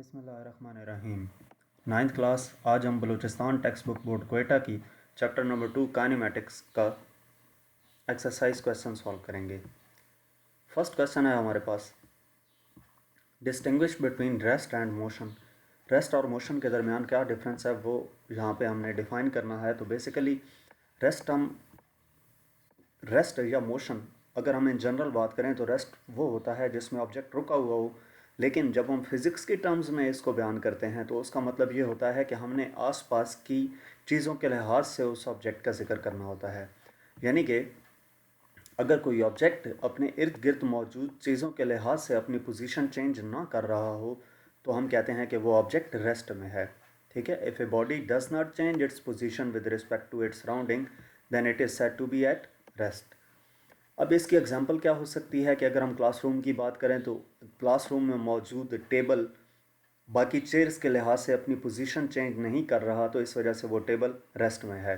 बिस्मिल्लाहिर्रहमानिर्रहीम। Ninth class. आज हम Balochistan text book board Quetta की चैप्टर नंबर 2 काइनेमेटिक्स का एक्सरसाइज क्वेश्चन सॉल्व करेंगे। फर्स्ट क्वेश्चन है हमारे पास, distinguish between rest and motion. Rest और मोशन के दरमियान क्या डिफरेंस है वो यहाँ पे हमने डिफ़ाइन करना है। तो बेसिकली रेस्ट या मोशन, अगर हम इन जनरल बात करें तो रेस्ट वो होता है जिसमें ऑब्जेक्ट रुका हुआ हो, लेकिन जब हम फिज़िक्स की टर्म्स में इसको बयान करते हैं तो उसका मतलब ये होता है कि हमने आसपास की चीज़ों के लिहाज से उस ऑब्जेक्ट का जिक्र करना होता है। यानी कि अगर कोई ऑब्जेक्ट अपने इर्द गिर्द मौजूद चीज़ों के लिहाज से अपनी पोजीशन चेंज ना कर रहा हो तो हम कहते हैं कि वो ऑब्जेक्ट रेस्ट में है। ठीक है, if a body does not change its position with respect to its surrounding then it is said to be at rest. अब इसकी एग्जांपल क्या हो सकती है कि अगर हम क्लासरूम की बात करें तो क्लासरूम में मौजूद टेबल बाकी चेयर्स के लिहाज से अपनी पोजीशन चेंज नहीं कर रहा, तो इस वजह से वो टेबल रेस्ट में है।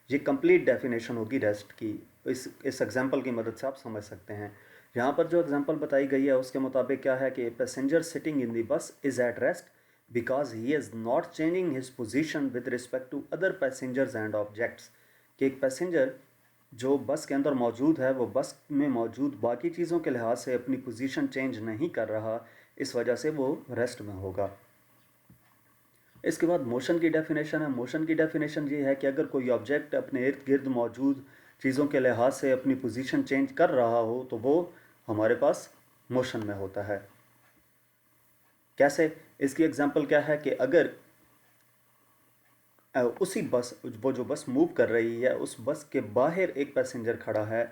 ये कंप्लीट डेफिनेशन होगी रेस्ट की। इस एग्जांपल की मदद से आप समझ सकते हैं। यहाँ पर जो एग्जांपल बताई गई है उसके मुताबिक क्या है कि passenger sitting in the bus is at rest because he is not changing his position with respect to other passengers and objects. कि एक पैसेंजर जो बस के अंदर मौजूद है वो बस में मौजूद बाकी चीज़ों के लिहाज से अपनी पोजीशन चेंज नहीं कर रहा, इस वजह से वो रेस्ट में होगा। इसके बाद मोशन की डेफिनेशन है। मोशन की डेफिनेशन ये है कि अगर कोई ऑब्जेक्ट अपने इर्द गिर्द मौजूद चीज़ों के लिहाज से अपनी पोजीशन चेंज कर रहा हो तो वो हमारे पास मोशन में होता है। कैसे? इसकी एग्जांपल क्या है कि अगर उसी बस वो जो बस मूव कर रही है उस बस के बाहर एक पैसेंजर खड़ा है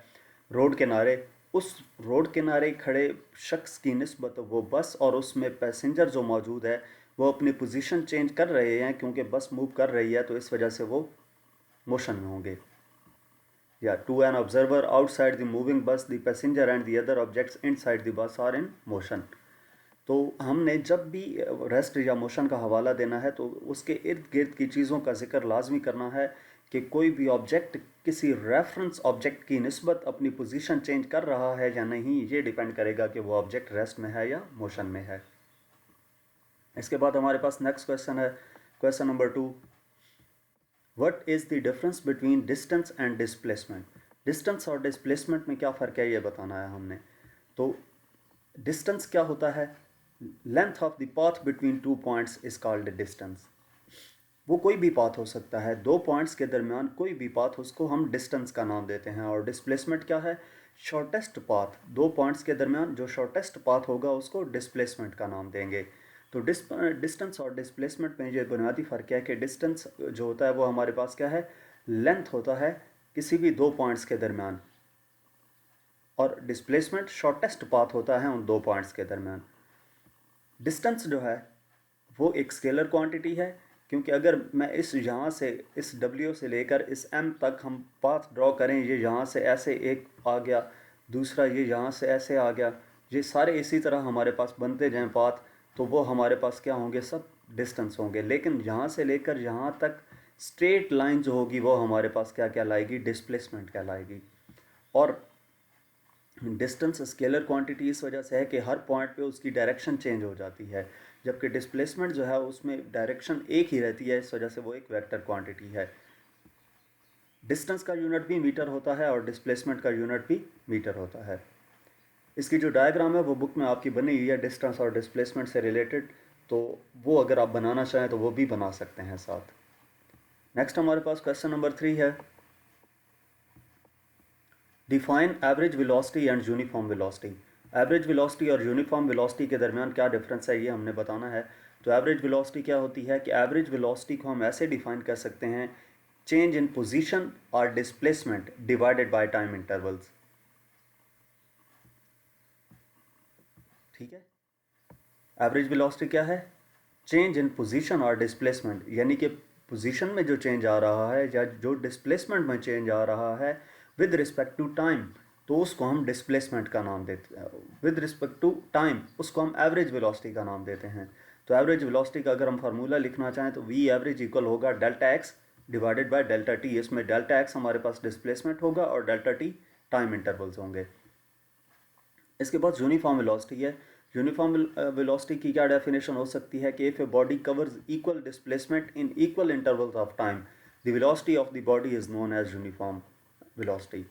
रोड किनारे, उस रोड किनारे खड़े शख्स की निस्बत वो बस और उसमें पैसेंजर जो मौजूद है वो अपनी पोजीशन चेंज कर रहे हैं क्योंकि बस मूव कर रही है, तो इस वजह से वो मोशन में होंगे। या to an observer outside the moving bus the passenger and the other objects inside the bus are in motion. तो हमने जब भी रेस्ट या मोशन का हवाला देना है तो उसके इर्द गिर्द की चीज़ों का जिक्र लाजमी करना है कि कोई भी ऑब्जेक्ट किसी रेफरेंस ऑब्जेक्ट की निस्बत अपनी पोजीशन चेंज कर रहा है या नहीं, ये डिपेंड करेगा कि वो ऑब्जेक्ट रेस्ट में है या मोशन में है। इसके बाद हमारे पास नेक्स्ट क्वेश्चन है, question number 2, what is the difference between distance and displacement. Distance और डिस्प्लेसमेंट में क्या फ़र्क है ये बताना है हमने। तो डिस्टेंस क्या होता है? Length of the path between two points is called distance. वो कोई भी पाथ हो सकता है, दो पॉइंट्स के दरमियान कोई भी पाथ, उसको हम डिस्टेंस का नाम देते हैं। और डिस्प्लेसमेंट क्या है? शॉर्टेस्ट पाथ, दो पॉइंट्स के दरमियान जो शॉर्टेस्ट पाथ होगा उसको डिस्प्लेसमेंट का नाम देंगे। तो डिस्टेंस और डिस्प्लेसमेंट में ये बुनियादी फ़र्क है कि डिस्टेंस जो होता है वो हमारे पास क्या है, लेंथ होता है किसी भी दो पॉइंट्स के दरमियान, और डिस्प्लेसमेंट शॉर्टेस्ट पाथ होता है उन दो पॉइंट्स के दरमियान। डिस्टेंस जो है वो एक स्केलर क्वांटिटी है, क्योंकि अगर मैं इस यहाँ से इस W से लेकर इस M तक हम पाथ ड्रॉ करें, ये यहाँ से ऐसे एक आ गया, दूसरा ये यहाँ से ऐसे आ गया, ये सारे इसी तरह हमारे पास बनते जाएं पाथ, तो वो हमारे पास क्या होंगे, सब डिस्टेंस होंगे। लेकिन यहाँ से लेकर यहाँ तक स्ट्रेट लाइन जो होगी वो हमारे पास क्या क्या लाएगी, डिस्प्लेसमेंट कहलाएगी। और डिस्टेंस स्केलर क्वांटिटी इस वजह से है कि हर पॉइंट पे उसकी डायरेक्शन चेंज हो जाती है, जबकि डिस्प्लेसमेंट जो है उसमें डायरेक्शन एक ही रहती है, इस वजह से वो एक वेक्टर क्वांटिटी है। डिस्टेंस का यूनिट भी मीटर होता है और डिस्प्लेसमेंट का यूनिट भी मीटर होता है। इसकी जो डायग्राम है वो बुक में आपकी बनी हुई है डिस्टेंस और डिस्प्लेसमेंट से रिलेटेड, तो वो अगर आप बनाना चाहें तो वो भी बना सकते हैं साथ। नेक्स्ट हमारे पास क्वेश्चन नंबर 3 है, define average velocity and uniform velocity. Average velocity और यूनिफॉर्म वेलोसिटी के दरमियान क्या डिफरेंस है ये हमने बताना है। तो एवरेज वेलोसिटी क्या होती है कि एवरेज वेलोसिटी को हम ऐसे डिफाइन कर सकते हैं, चेंज इन पोजीशन और displacement divided by time intervals. ठीक है, एवरेज वेलोसिटी क्या है? चेंज इन पोजीशन और डिस्प्लेसमेंट, यानी कि पोजीशन में जो चेंज आ रहा है या जो डिस्प्लेसमेंट में चेंज आ रहा है विद रिस्पेक्ट टू टाइम, तो उसको हम डिस्प्लेसमेंट का नाम देते हैं। विद रिस्पेक्ट टू टाइम उसको हम एवरेज वेलोसिटी का नाम देते हैं। तो एवरेज वेलोसिटी का अगर हम फार्मूला लिखना चाहें तो वी एवरेज इक्वल होगा delta x divided by delta T. इसमें डेल्टा एक्स हमारे पास डिस्प्लेसमेंट होगा और डेल्टा टी टाइम इंटरवल्स होंगे। इसके बाद यूनिफॉर्म वेलोसिटी है। यूनिफॉर्म वेलोसिटी की क्या डेफिनेशन हो सकती है कि if a body covers equal displacement in equal intervals of time the velocity of the body is known as uniform velocity.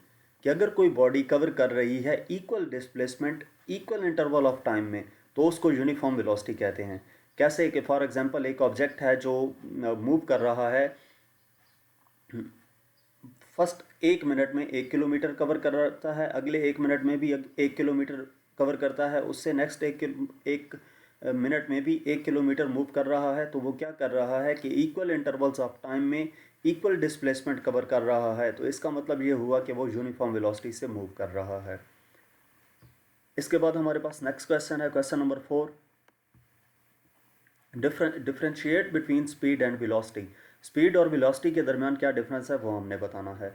कि अगर कोई बॉडी कवर कर रही है equal displacement equal interval of time में तो उसको यूनिफॉर्म वेलोसिटी कहते हैं। कैसे कि फॉर एग्जांपल एक ऑब्जेक्ट है जो मूव कर रहा है, फर्स्ट 1 मिनट में 1 किलोमीटर कवर करता है, अगले 1 मिनट में भी 1 किलोमीटर कवर करता है, उससे नेक्स्ट एक मिनट में भी 1 किलोमीटर मूव कर रहा है। तो वो क्या कर रहा है कि इक्वल इंटरवल्स ऑफ टाइम में इक्वल डिस्प्लेसमेंट कवर कर रहा है। तो इसका मतलब ये हुआ कि वो यूनिफॉर्म वेलोसिटी से मूव कर रहा है। इसके बाद हमारे पास नेक्स्ट क्वेश्चन है, question number 4, differentiate between speed and velocity. Speed और वेलोसिटी के दरमियान क्या डिफरेंस है वो हमने बताना है।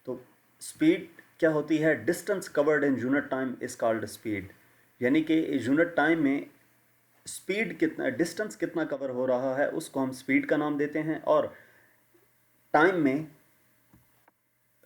तो स्पीड क्या होती है, distance covered in unit time is called speed. यानी कि यूनिट टाइम में स्पीड कितना, डिस्टेंस कितना कवर हो रहा है उसको हम स्पीड का नाम देते हैं, और टाइम में,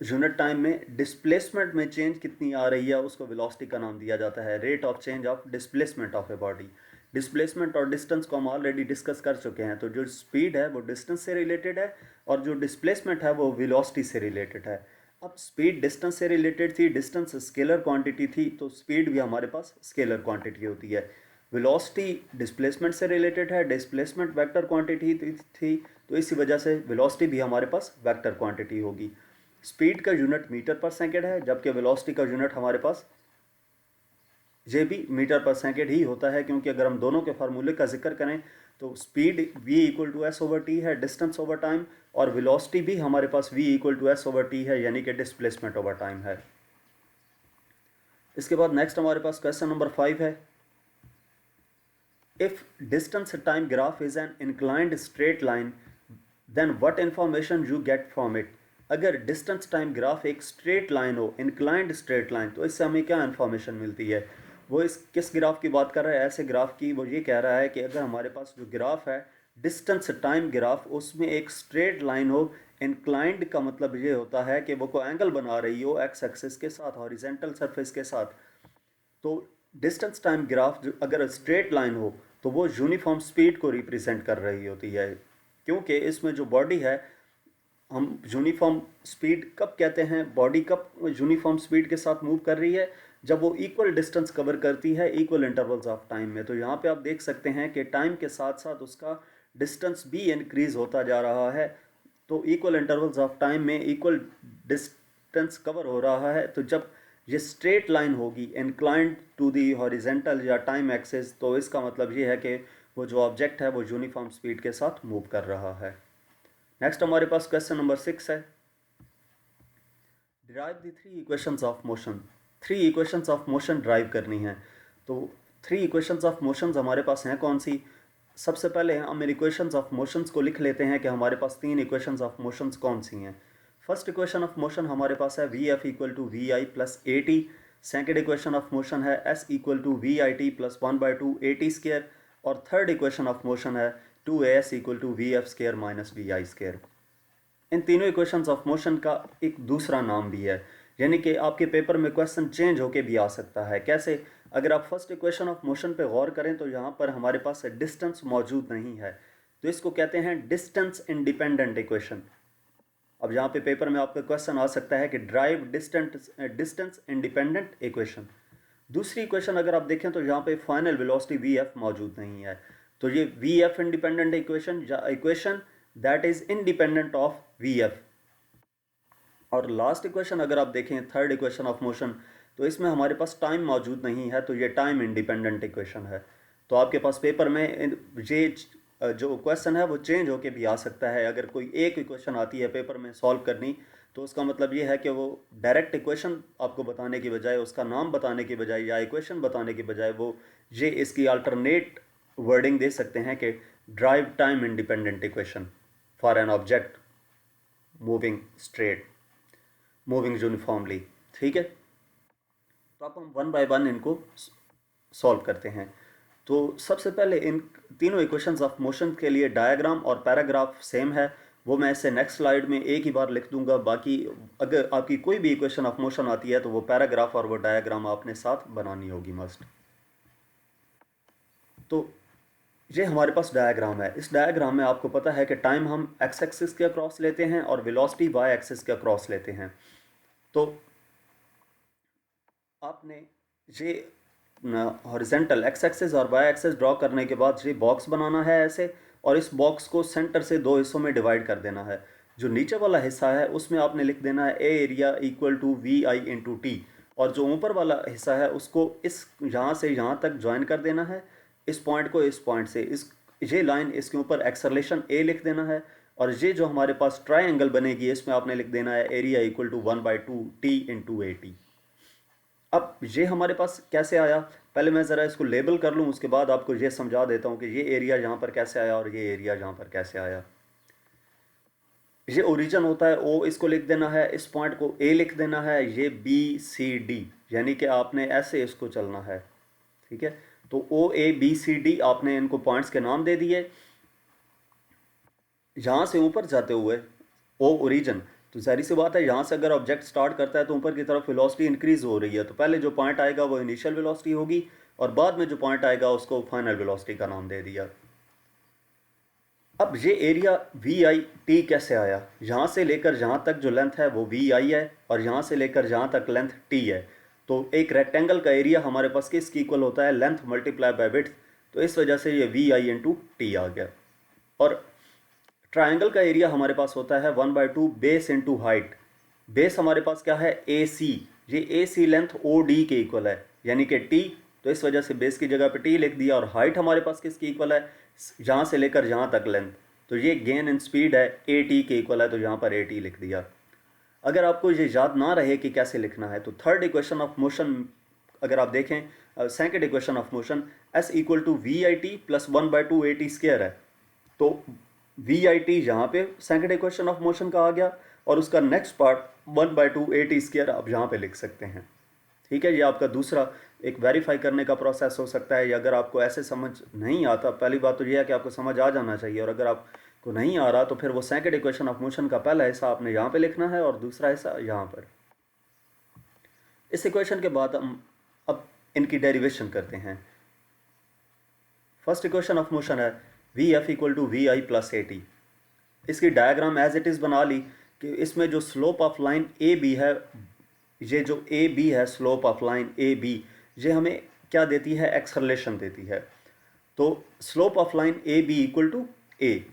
यूनिट टाइम में डिस्प्लेसमेंट में चेंज कितनी आ रही है उसको वेलोसिटी का नाम दिया जाता है, rate of change of displacement of a body. Displacement और डिस्टेंस को हम ऑलरेडी डिस्कस कर चुके हैं। तो जो स्पीड है वो डिस्टेंस से रिलेटेड है और जो डिस्प्लेसमेंट है वो वेलोसिटी से रिलेटेड है। अब स्पीड डिस्टेंस से रिलेटेड थी, डिस्टेंस स्केलर क्वांटिटी थी, तो स्पीड भी हमारे पास स्केलर क्वांटिटी होती है। वेलोसिटी डिस्प्लेसमेंट से रिलेटेड है, डिस्प्लेसमेंट वेक्टर क्वांटिटी थी, तो इसी वजह से वेलोसिटी भी हमारे पास वेक्टर क्वांटिटी होगी। स्पीड का यूनिट मीटर पर सेकेंड है, जबकि वेलोसिटी का यूनिट हमारे पास ये भी मीटर पर सेकेंड ही होता है, क्योंकि अगर हम दोनों के फार्मूले का जिक्र करें तो speed v equal to s over t है, डिस्टेंस ओवर टाइम, और वेलोसिटी भी हमारे पास v equal to s over t है, यानी कि डिस्प्लेसमेंट ओवर टाइम है। इसके बाद नेक्स्ट हमारे पास क्वेश्चन नंबर 5 है, if distance time graph is an inclined straight line then what information you get from it. अगर डिस्टेंस टाइम ग्राफ एक स्ट्रेट लाइन हो, इंक्लाइंड स्ट्रेट लाइन, तो इससे हमें क्या इन्फॉर्मेशन मिलती है। वो इस किस ग्राफ की बात कर रहा है, ऐसे ग्राफ की। वो ये कह रहा है कि अगर हमारे पास जो ग्राफ है डिस्टेंस टाइम ग्राफ, उसमें एक स्ट्रेट लाइन हो, इंक्लाइंड का मतलब ये होता है कि वो कोई एंगल बना रही हो एक्स एक्सिस के साथ, हॉरिजेंटल सरफेस के साथ। तो डिस्टेंस टाइम ग्राफ जो अगर स्ट्रेट लाइन हो तो वो यूनिफॉर्म स्पीड को रिप्रेजेंट कर रही होती है, क्योंकि इसमें जो बॉडी है, हम यूनिफॉर्म स्पीड कब कहते हैं, बॉडी कब यूनिफॉर्म स्पीड के साथ मूव कर रही है, जब वो इक्वल डिस्टेंस कवर करती है इक्वल इंटरवल्स ऑफ टाइम में। तो यहाँ पे आप देख सकते हैं कि टाइम के साथ साथ उसका डिस्टेंस भी इंक्रीज होता जा रहा है। तो इक्वल इंटरवल्स ऑफ टाइम में इक्वल डिस्टेंस कवर हो रहा है। तो जब ये स्ट्रेट लाइन होगी इंक्लाइंड टू दी हॉरिजेंटल या टाइम एक्सिस, तो इसका मतलब ये है कि वो जो ऑब्जेक्ट है वो यूनिफॉर्म स्पीड के साथ मूव कर रहा है। नेक्स्ट हमारे पास क्वेश्चन नंबर 6 है, derive the 3 equations of motion. 3 equations of motion drive करनी है। तो 3 इक्वेशंस ऑफ मोशंस हमारे पास हैं कौन सी। सबसे पहले हम इक्वेशंस ऑफ मोशंस को लिख लेते हैं कि हमारे पास 3 इक्वेशंस ऑफ मोशंस कौन सी हैं। फर्स्ट इक्वेशन ऑफ मोशन हमारे पास है v f equal to v i plus a t. Second equation of motion है s equal to v i t plus 1/2 a t square. और थर्ड इक्वेशन ऑफ मोशन है 2as equal to v f square minus v i square. इन तीनों equations of motion का एक दूसरा नाम भी है, यानी कि आपके पेपर में क्वेश्चन चेंज होके भी आ सकता है। कैसे, अगर आप फर्स्ट इक्वेशन ऑफ मोशन पे गौर करें तो यहाँ पर हमारे पास डिस्टेंस मौजूद नहीं है, तो इसको कहते हैं डिस्टेंस इंडिपेंडेंट इक्वेशन। अब यहाँ पे पेपर में आपका क्वेश्चन आ सकता है कि ड्राइव डिस्टेंस इंडिपेंडेंट इक्वेशन। दूसरी इक्वेशन अगर आप देखें तो यहाँ पे फाइनल वेलोसिटी वी एफ मौजूद नहीं है, तो ये वी एफ इंडिपेंडेंट इक्वेशन या equation that is independent of V F. और लास्ट इक्वेशन अगर आप देखें थर्ड इक्वेशन ऑफ मोशन, तो इसमें हमारे पास टाइम मौजूद नहीं है, तो ये टाइम इंडिपेंडेंट इक्वेशन है। तो आपके पास पेपर में ये जो क्वेश्चन है वो चेंज होके भी आ सकता है। अगर कोई एक इक्वेशन आती है पेपर में सॉल्व करनी, तो उसका मतलब ये है कि वो डायरेक्ट इक्वेशन आपको बताने की बजाय, उसका नाम बताने की बजाय या इक्वेशन बताने की बजाय, वो ये इसकी अल्टरनेट वर्डिंग दे सकते हैं कि drive time independent equation for an object moving straight, moving uniformly. ठीक है, तो अब हम 1 बाय 1 इनको सॉल्व करते हैं। तो सबसे पहले इन तीनों इक्वेशंस ऑफ मोशन के लिए डायग्राम और पैराग्राफ सेम है, वो मैं इसे नेक्स्ट स्लाइड में एक ही बार लिख दूंगा। बाकी अगर आपकी कोई भी इक्वेशन ऑफ मोशन आती है तो वो पैराग्राफ और वो डायग्राम आपने साथ बनानी होगी मस्ट। तो ये हमारे पास डायग्राम है। इस डायग्राम में आपको पता है कि टाइम हम एक्स एक्सिस के अक्रॉस लेते हैं और वेलोसिटी वाई एक्सिस के अक्रॉस लेते हैं। तो आपने ये हॉरिजेंटल एक्स एक्सिस और वाई एक्सिस ड्रॉ करने के बाद ये बॉक्स बनाना है ऐसे, और इस बॉक्स को सेंटर से दो हिस्सों में डिवाइड कर देना है। जो नीचे वाला हिस्सा है उसमें आपने लिख देना है a area equal to v i into t, और जो ऊपर वाला हिस्सा है उसको इस यहाँ से यहाँ तक ज्वाइन कर देना है, इस पॉइंट को इस पॉइंट से, इस ये लाइन इसके ऊपर एक्सेलरेशन ए लिख देना है। और ये जो हमारे पास ट्राइंगल बनेगी इसमें आपने लिख देना है area equal to 1/2 t into a t. अब ये हमारे पास कैसे आया, पहले मैं ज़रा इसको लेबल कर लूँ, उसके बाद आपको ये समझा देता हूँ कि ये एरिया यहाँ पर कैसे आया और ये एरिया यहाँ पर कैसे आया। ये ओरिजिन होता है ओ, इसको लिख देना है, इस पॉइंट को ए लिख देना है, ये बी सी डी, यानी कि आपने ऐसे इसको चलना है, ठीक है। तो O A B C D आपने इनको पॉइंट्स के नाम दे दिए। यहाँ से ऊपर जाते हुए ओ ओरिजिन, तो जाहिर सी बात है यहाँ से अगर ऑब्जेक्ट स्टार्ट करता है तो ऊपर की तरफ वेलोसिटी इंक्रीज हो रही है, तो पहले जो पॉइंट आएगा वो इनिशियल वेलोसिटी होगी और बाद में जो पॉइंट आएगा उसको फाइनल वेलोसिटी का नाम दे दिया। अब ये एरिया वी आई टी कैसे आया, यहाँ से लेकर यहाँ तक जो लेंथ है वो वी आई है और यहाँ से लेकर यहाँ तक लेंथ टी है। तो एक रेक्टेंगल का एरिया हमारे पास किसकी इक्वल होता है, लेंथ मल्टीप्लाई बाय विड्थ, तो इस वजह से ये वी आई इंटू टी आ गया। और ट्राइंगल का एरिया हमारे पास होता है 1/2 बेस इंटू हाइट। बेस हमारे पास क्या है, ए सी, ये ए सी लेंथ ओ डी के इक्वल है, यानी कि टी, तो इस वजह से बेस की जगह पे टी लिख दिया। और हाइट हमारे पास किसकी इक्वल है, यहाँ से लेकर यहाँ तक लेंथ, तो ये गेन इन स्पीड है, ए टी के इक्वल है, तो यहाँ पर ए टी लिख दिया। अगर आपको ये याद ना रहे कि कैसे लिखना है तो थर्ड इक्वेशन ऑफ मोशन अगर आप देखें, second equation of motion s equal to v i t plus 1/2 a t square है। तो वी आई टी यहाँ पे सेकंड इक्वेशन ऑफ मोशन का आ गया और उसका next part 1/2 a t square आप यहाँ पे लिख सकते हैं, ठीक है। ये आपका दूसरा एक वेरीफाई करने का प्रोसेस हो सकता है। या अगर आपको ऐसे समझ नहीं आता, पहली बात तो ये है कि आपको समझ आ जाना चाहिए, और अगर आपको नहीं आ रहा तो फिर वो सेकंड इक्वेशन ऑफ मोशन का पहला हिस्सा आपने यहाँ पे लिखना है और दूसरा हिस्सा यहाँ पर। इस इक्वेशन के बाद हम अब इनकी डेरिवेशन करते हैं। फर्स्ट इक्वेशन ऑफ मोशन है v f equal to v i plus a t. इसकी डायग्राम एज इट इज़ बना ली कि इसमें जो slope of line a b है, ये जो ए बी है slope of line a b, ये हमें क्या देती है, एक्सेलरेशन देती है। तो slope of line a b equal to a,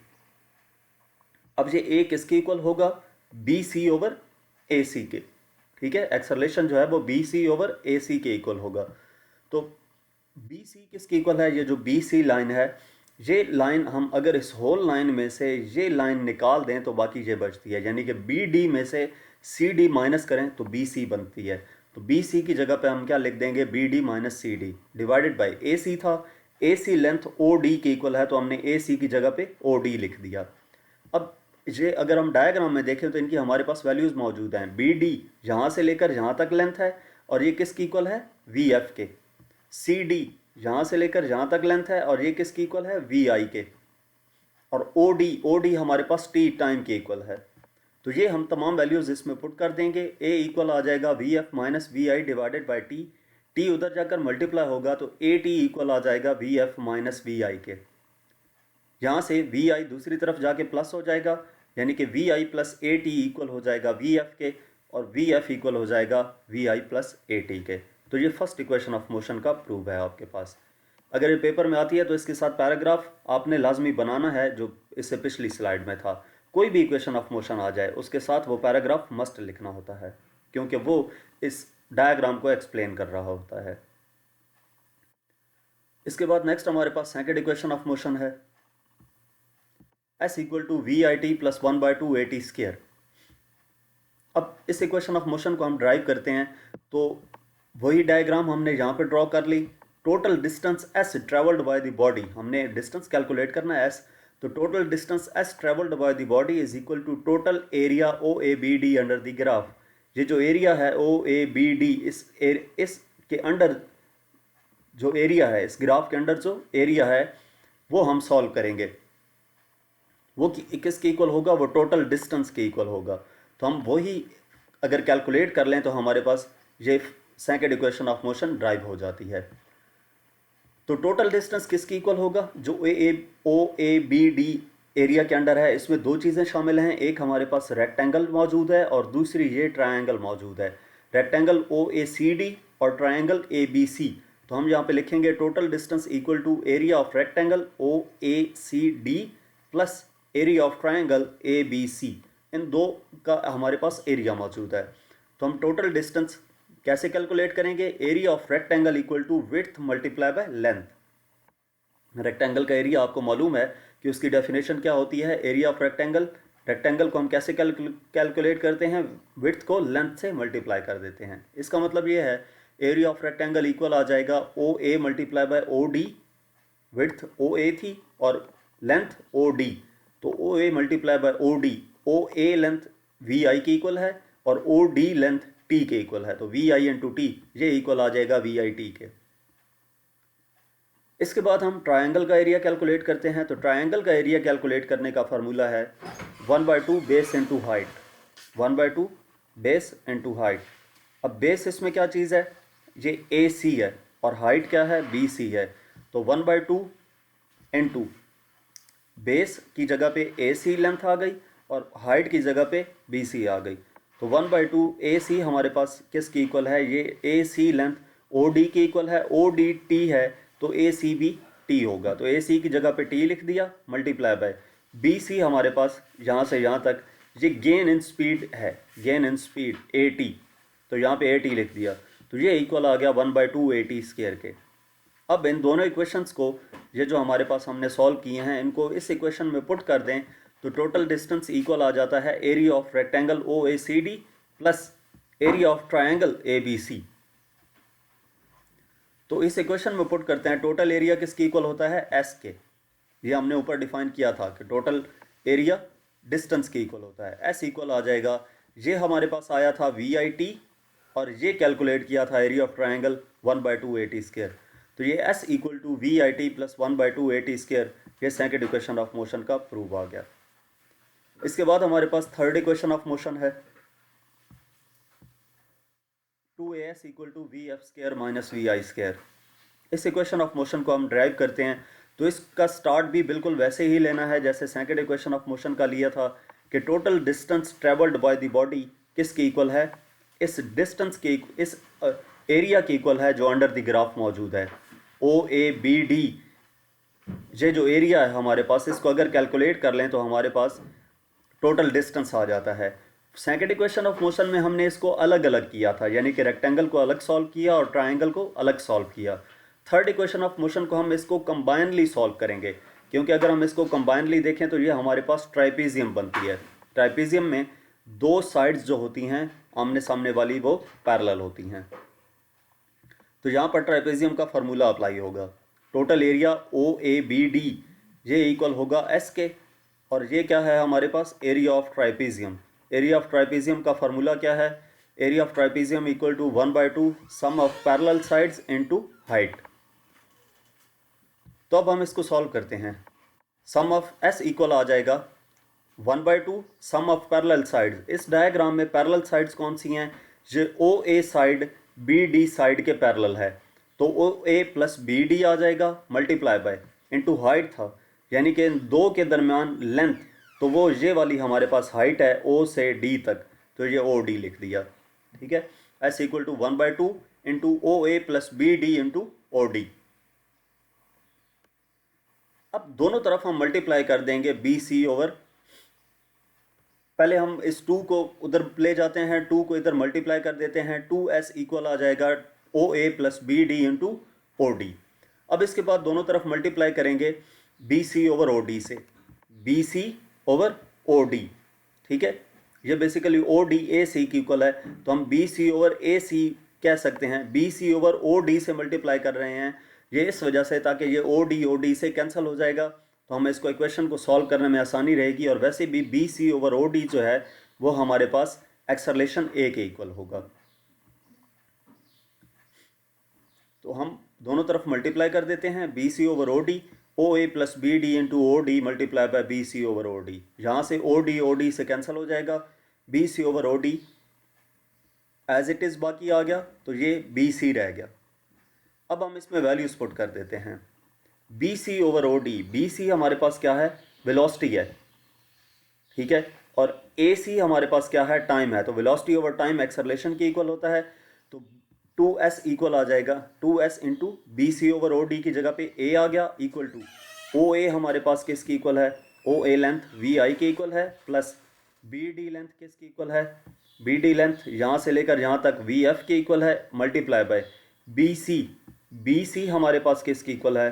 अब ये ए किसके इक्वल होगा, बी सी ओवर ए सी के, ठीक है। एक्सेलरेशन जो है वो बी सी ओवर ए सी के इक्वल होगा। तो बी सी किसके इक्वल है, ये जो बी सी लाइन है, ये लाइन हम अगर इस होल लाइन में से ये लाइन निकाल दें तो बाकी ये बचती है, यानी कि बी डी में से सी डी माइनस करें तो बी सी बनती है। तो बी सी की जगह पे हम क्या लिख देंगे, b D minus C d divided by a c था। A c length O d के इक्वल है तो हमने ए सी की जगह पे ओ डी लिख दिया। अब ये अगर हम डायग्राम में देखें तो इनकी हमारे पास वैल्यूज़ मौजूद हैं। बी डी यहाँ से लेकर यहाँ तक लेंथ है और ये किसकी इक्वल है, वी एफ के। सी डी यहाँ से लेकर यहाँ तक लेंथ है और ये किसकी इक्वल है, वी आई के। और ओ डी हमारे पास टी टाइम के इक्वल है। तो ये हम तमाम वैल्यूज़ इसमें पुट कर देंगे। ए इक्वल आ जाएगा v f minus v i divided by t, t उधर जाकर मल्टीप्लाई होगा तो ए टी इक्वल आ जाएगा वी एफ माइनस वी आई के। यहाँ से वी आई दूसरी तरफ जाके प्लस हो जाएगा, यानी कि v i plus a t equal हो जाएगा वी एफ के, और वी एफ इक्वल हो जाएगा v i plus a t के। तो ये फर्स्ट इक्वेशन ऑफ मोशन का प्रूफ है आपके पास। अगर ये पेपर में आती है तो इसके साथ पैराग्राफ आपने लाजमी बनाना है, जो इससे पिछली स्लाइड में था। कोई भी इक्वेशन ऑफ मोशन आ जाए उसके साथ वो पैराग्राफ मस्ट लिखना होता है, क्योंकि वो इस डायग्राम को एक्सप्लेन कर रहा होता है। इसके बाद नेक्स्ट हमारे पास सेकंड इक्वेशन ऑफ मोशन है s equal to v i t plus 1/2 a t square. अब इस इक्वेशन ऑफ मोशन को हम ड्राइव करते हैं तो वही डायग्राम हमने यहाँ पे ड्रॉ कर ली। Total distance as travelled by the body, हमने डिस्टेंस कैलकुलेट करना है एस, तो total distance as travelled by the body is equal to total area O A B D under the graph. ये जो एरिया है O A B D, इसके under जो area है, इस ग्राफ के अंडर जो एरिया है वो हम सॉल्व करेंगे। वो किसके इक्वल होगा, वो टोटल डिस्टेंस के इक्वल होगा। तो हम वही अगर कैलकुलेट कर लें तो हमारे पास ये second equation of motion drive हो जाती है। तो टोटल डिस्टेंस किसकी इक्वल होगा, जो ओ ए बी डी एरिया के अंडर है, इसमें दो चीज़ें शामिल हैं, एक हमारे पास रेक्टेंगल मौजूद है और दूसरी ये ट्रायंगल मौजूद है, rectangle O A C D और ट्रायंगल ए बी सी। तो हम यहाँ पे लिखेंगे total distance equal to area of rectangle O A C D plus area of triangle A B C. इन दो का हमारे पास एरिया मौजूद है। तो हम टोटल डिस्टेंस कैसे कैलकुलेट करेंगे, area of rectangle equal to width multiply by length. Rectangle का एरिया आपको मालूम है कि उसकी डेफिनेशन क्या होती है, एरिया ऑफ रेक्टेंगल। रेक्टेंगल को हम कैसे कैलकुलेट करते हैं, विड्थ को लेंथ से मल्टीप्लाई कर देते हैं। इसका मतलब ये है एरिया ऑफ रेक्टेंगल इक्वल आ जाएगा O A multiply by O D, width O A थी और लेंथ ओ डी, तो O A multiply by O D, O A length v i की इक्वल है और ओ डी लेंथ टी के equal है, तो वी आई इंटू टी ये इक्वल आ जाएगा वी आई टी के। इसके बाद हम ट्रायंगल का एरिया कैलकुलेट करते हैं। तो ट्रायंगल का एरिया कैलकुलेट करने का फार्मूला है 1/2 base into height, 1/2 base into height. अब बेस इसमें क्या चीज़ है, ये ए सी है और हाइट क्या है, बी सी है। तो 1/2 इंटू बेस की जगह पे ए सी लेंथ आ गई और हाइट की जगह पे बी सी आ गई। तो 1/2 ए सी हमारे पास किसकी इक्वल है, ये ए सी लेंथ ओ डी की इक्वल है, ओ डी टी है तो ए सी भी टी होगा, तो ए सी की जगह पे टी लिख दिया मल्टीप्लाई बाय बी सी। हमारे पास यहाँ से यहाँ तक ये गेन इन स्पीड है, gain in speed A T, तो यहाँ पे ए टी लिख दिया, तो ये इक्वल आ गया 1/2 ए टी स्क्वायर के। अब इन दोनों इक्वेशंस को, ये जो हमारे पास हमने सॉल्व किए हैं, इनको इस इक्वेशन में पुट कर दें तो टोटल डिस्टेंस इक्वल आ जाता है area of rectangle O A C D plus area of triangle A B C. तो इस इक्वेशन में पुट करते हैं, टोटल एरिया किसकी इक्वल होता है, एस के। ये हमने ऊपर डिफाइन किया था कि टोटल एरिया डिस्टेंस के इक्वल होता है, एस इक्वल आ जाएगा, ये हमारे पास आया था वी आई टी और ये कैलकुलेट किया था area of triangle 1/2 a t square. तो ये s equal to v i t plus 1/2 a t square, ये सेकंड इक्वेशन ऑफ मोशन का प्रूव आ गया। इसके बाद हमारे पास थर्ड इक्वेशन ऑफ मोशन है 2as equal to v f square minus v i square. इस इक्वेशन ऑफ मोशन को हम ड्राइव करते हैं तो इसका स्टार्ट भी बिल्कुल वैसे ही लेना है जैसे सेकंड इक्वेशन ऑफ मोशन का लिया था कि total distance travelled by the body किसकी इक्वल है, इस डिस्टेंस के, इस एरिया की इक्वल है जो अंडर द ग्राफ मौजूद है, ओ ए बी डी। ये जो एरिया है हमारे पास, इसको अगर कैलकुलेट कर लें तो हमारे पास टोटल डिस्टेंस आ जाता है। सेकंड इक्वेशन ऑफ मोशन में हमने इसको अलग अलग किया था, यानी कि रेक्टेंगल को अलग सॉल्व किया और ट्रायंगल को अलग सॉल्व किया। थर्ड इक्वेशन ऑफ मोशन को हम इसको कंबाइनली सॉल्व करेंगे, क्योंकि अगर हम इसको कंबाइनली देखें तो ये हमारे पास ट्राइपीजियम बनती है। ट्राइपीजियम में दो साइड्स जो होती हैं आमने सामने वाली वो पैरेलल होती हैं, तो यहाँ पर ट्राइपीजियम का फार्मूला अप्लाई होगा। Total area O A B D ये इक्वल होगा एस के, और ये क्या है हमारे पास, area of trapezium. Area of trapezium का फार्मूला क्या है, area of trapezium equal to 1/2 sum of parallel sides into height. तो अब हम इसको सॉल्व करते हैं, सम ऑफ एस इक्वल आ जाएगा 1/2 सम ऑफ पैरेलल साइड्स। इस डायग्राम में पैरेलल साइड्स कौन सी हैं, ये ओ ए साइड बी डी साइड के पैरेलल है, तो O A plus B D आ जाएगा मल्टीप्लाई बाय इनटू हाइट था, यानी कि इन दो के दरमियान लेंथ, तो वो ये वाली हमारे पास हाइट है ओ से डी तक, तो ये ओ डी लिख दिया, ठीक है। S equal to 1/2 into O A plus B D into O D. अब दोनों तरफ हम मल्टीप्लाई कर देंगे बी सी ओवर, पहले हम इस 2 को उधर ले जाते हैं, 2 को इधर मल्टीप्लाई कर देते हैं, 2s इक्वल आ जाएगा O A plus B D into O D. अब इसके बाद दोनों तरफ मल्टीप्लाई करेंगे B C over O D से, B C over O D, ठीक है। ये बेसिकली ओ डी ए सी की इक्वल है, तो हम बी सी ओवर ए सी कह सकते हैं। B C over O D से मल्टीप्लाई कर रहे हैं, ये इस वजह से ताकि ये ओ डी से कैंसिल हो जाएगा, तो हमें इसको इक्वेशन को सॉल्व करने में आसानी रहेगी। और वैसे भी B C over O D जो है वो हमारे पास एक्सेलरेशन ए के इक्वल होगा, तो हम दोनों तरफ मल्टीप्लाई कर देते हैं B C over O D, O A plus B D into O D multiply by B C over O D. यहाँ से ओ डी से कैंसिल हो जाएगा, B C over O D as it is बाकी आ गया, तो ये बी सी रह गया। अब हम इसमें वैल्यूज पुट कर देते हैं। B C over O D, B C हमारे पास क्या है, वेलोसिटी है, ठीक है, और ए सी हमारे पास क्या है, टाइम है। तो वेलोसिटी ओवर टाइम एक्सेलरेशन के इक्वल होता है, तो 2s इक्वल आ जाएगा 2s into B C over O D की जगह पे a आ गया, इक्वल टू ओ ए हमारे पास किसकी इक्वल है, ओ ए लेंथ वी आई के इक्वल है, प्लस बी डी लेंथ किसकी इक्वल है, बी डी लेंथ यहाँ से लेकर यहाँ तक वी एफ के इक्वल है, मल्टीप्लाई बाय बी सी हमारे पास किसकी इक्वल है,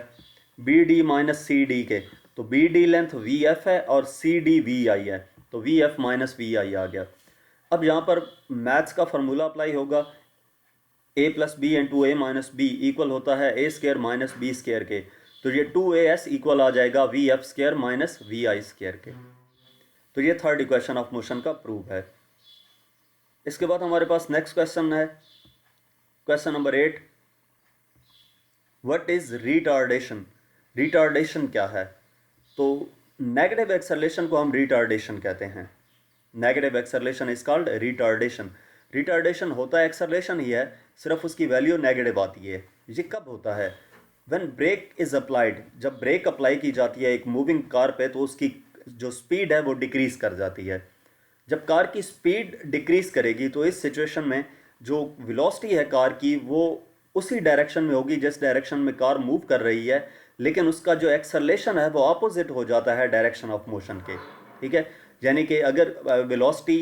बी डी माइनस सी डी के। तो B D length v f है और सी डी वी आई है, तो v f minus v i आ गया। अब यहाँ पर मैथ्स का फॉर्मूला अप्लाई होगा, a plus B into a minus b equal होता है a square minus b square के। तो ये 2as इक्वल आ जाएगा v f square minus v i square के। तो ये थर्ड इक्वेशन ऑफ मोशन का प्रूफ है। इसके बाद हमारे पास नेक्स्ट क्वेश्चन है, question number 8, what is retardation. Retardation क्या है? तो नेगेटिव एक्सेलरेशन को हम रिटार्डेशन कहते हैं। Negative acceleration is called retardation. Retardation होता है एक्सेलरेशन ही है, सिर्फ उसकी वैल्यू नेगेटिव आती है। ये कब होता है? व्हेन ब्रेक इज अप्लाइड, जब ब्रेक अप्लाई की जाती है एक मूविंग कार पे, तो उसकी जो स्पीड है वो डिक्रीज कर जाती है। जब कार की स्पीड डिक्रीज करेगी तो इस सिचुएशन में जो वेलोसिटी है कार की वो उसी डायरेक्शन में होगी जिस डायरेक्शन में कार मूव कर रही है, लेकिन उसका जो एक्सेलरेशन है वो अपोजिट हो जाता है डायरेक्शन ऑफ मोशन के, ठीक है। यानी कि अगर वेलोसिटी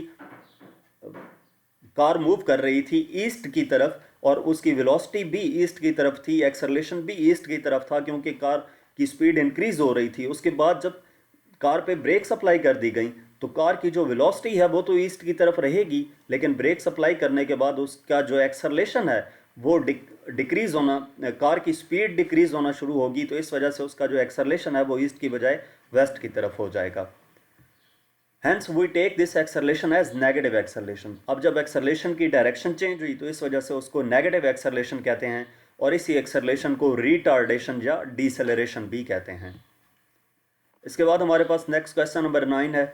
कार मूव कर रही थी ईस्ट की तरफ और उसकी वेलोसिटी भी ईस्ट की तरफ थी, एक्सेलरेशन भी ईस्ट की तरफ था क्योंकि कार की स्पीड इंक्रीज हो रही थी। उसके बाद जब कार पे ब्रेक्स अप्लाई कर दी गई तो कार की जो वेलोसिटी है वो तो ईस्ट की तरफ रहेगी, लेकिन ब्रेक्स अप्लाई करने के बाद उसका जो एक्सेलरेशन है वो डिक्रीज होना, कार की स्पीड डिक्रीज होना शुरू होगी। तो इस वजह से उसका जो एक्सेलरेशन है वो ईस्ट की बजाय वेस्ट की तरफ हो जाएगा। Hence we take this acceleration as negative acceleration। अब जब acceleration की डायरेक्शन चेंज हुई तो इस वजह से उसको नेगेटिव acceleration कहते हैं, और इसी acceleration को retardation या deceleration भी कहते हैं। इसके बाद हमारे पास नेक्स्ट क्वेश्चन नंबर 9 है,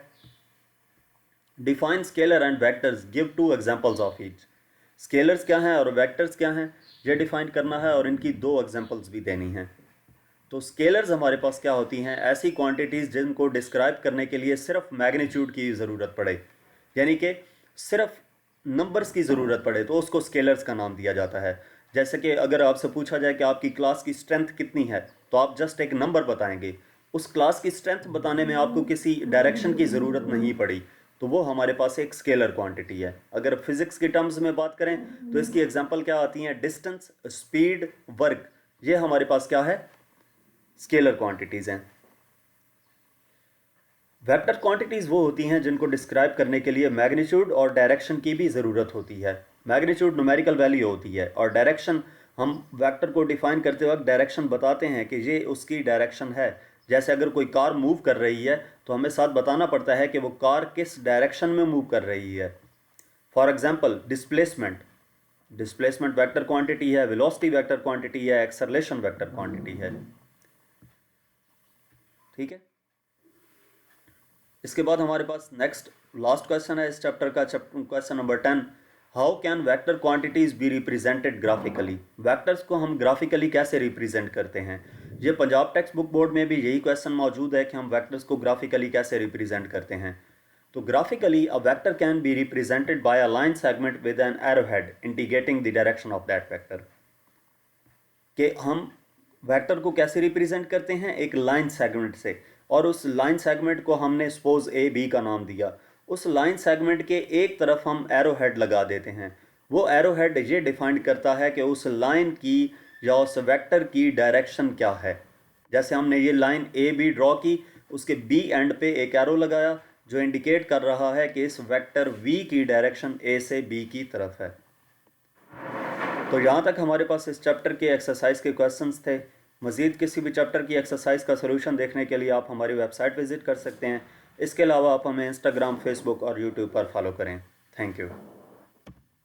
define scalar and vectors, give 2 examples of each. Scalars क्या हैं और वेक्टर्स क्या हैं ये डिफाइन करना है और इनकी 2 एग्जांपल्स भी देनी है। तो स्केलर्स हमारे पास क्या होती हैं? ऐसी क्वांटिटीज़ जिनको डिस्क्राइब करने के लिए सिर्फ मैग्नीट्यूड की ज़रूरत पड़े, यानी कि सिर्फ नंबर्स की ज़रूरत पड़े तो उसको स्केलर्स का नाम दिया जाता है। जैसे कि अगर आपसे पूछा जाए कि आपकी क्लास की स्ट्रेंथ कितनी है, तो आप जस्ट एक नंबर बताएंगे। उस क्लास की स्ट्रेंथ बताने में आपको किसी डायरेक्शन की ज़रूरत नहीं पड़ी, तो वो हमारे पास एक स्केलर क्वांटिटी है। अगर फिज़िक्स की टर्म्स में बात करें तो इसकी एग्जांपल क्या आती हैं? डिस्टेंस, स्पीड, वर्क, ये हमारे पास क्या है? स्केलर क्वांटिटीज़ हैं। वेक्टर क्वांटिटीज़ वो होती हैं जिनको डिस्क्राइब करने के लिए मैग्नीट्यूड और डायरेक्शन की भी ज़रूरत होती है। मैग्नीट्यूड न्यूमेरिकल वैल्यू होती है और डायरेक्शन, हम वेक्टर को डिफाइन करते वक्त डायरेक्शन बताते हैं कि ये उसकी डायरेक्शन है। जैसे अगर कोई कार मूव कर रही है तो हमें साथ बताना पड़ता है कि वो कार किस डायरेक्शन में मूव कर रही है। For example displacement, displacement vector quantity है, वेलोसिटी वेक्टर क्वांटिटी है, एक्सेलरेशन वेक्टर क्वांटिटी है, ठीक है। इसके बाद हमारे पास नेक्स्ट लास्ट क्वेश्चन है इस चैप्टर का, question number 10, how can vector quantities be represented graphically. Vectors को हम ग्राफिकली कैसे रिप्रेजेंट करते हैं? ये पंजाब टेक्स्ट बुक बोर्ड में भी यही क्वेश्चन मौजूद है कि हम वेक्टर्स को ग्राफिकली कैसे रिप्रेजेंट करते हैं। तो graphically a vector can be represented by a line segment with an arrow head indicating the direction of that vector. कि हम वेक्टर को कैसे रिप्रेजेंट करते हैं? एक लाइन सेगमेंट से, और उस लाइन सेगमेंट को हमने सपोज ए बी का नाम दिया। उस लाइन सेगमेंट के एक तरफ हम एरो हेड लगा देते हैं। वो एरो हेड ये डिफाइन करता है कि उस लाइन की या उस वेक्टर की डायरेक्शन क्या है। जैसे हमने ये लाइन ए बी ड्रॉ की, उसके बी एंड पे एक एरो लगाया जो इंडिकेट कर रहा है कि इस वेक्टर वी की डायरेक्शन ए से बी की तरफ है। तो यहाँ तक हमारे पास इस चैप्टर के एक्सरसाइज के क्वेश्चंस थे। मज़ीद किसी भी चैप्टर की एक्सरसाइज का सलूशन देखने के लिए आप हमारी वेबसाइट विज़िट कर सकते हैं। इसके अलावा आप हमें इंस्टाग्राम, फेसबुक और यूट्यूब पर फॉलो करें। Thank you.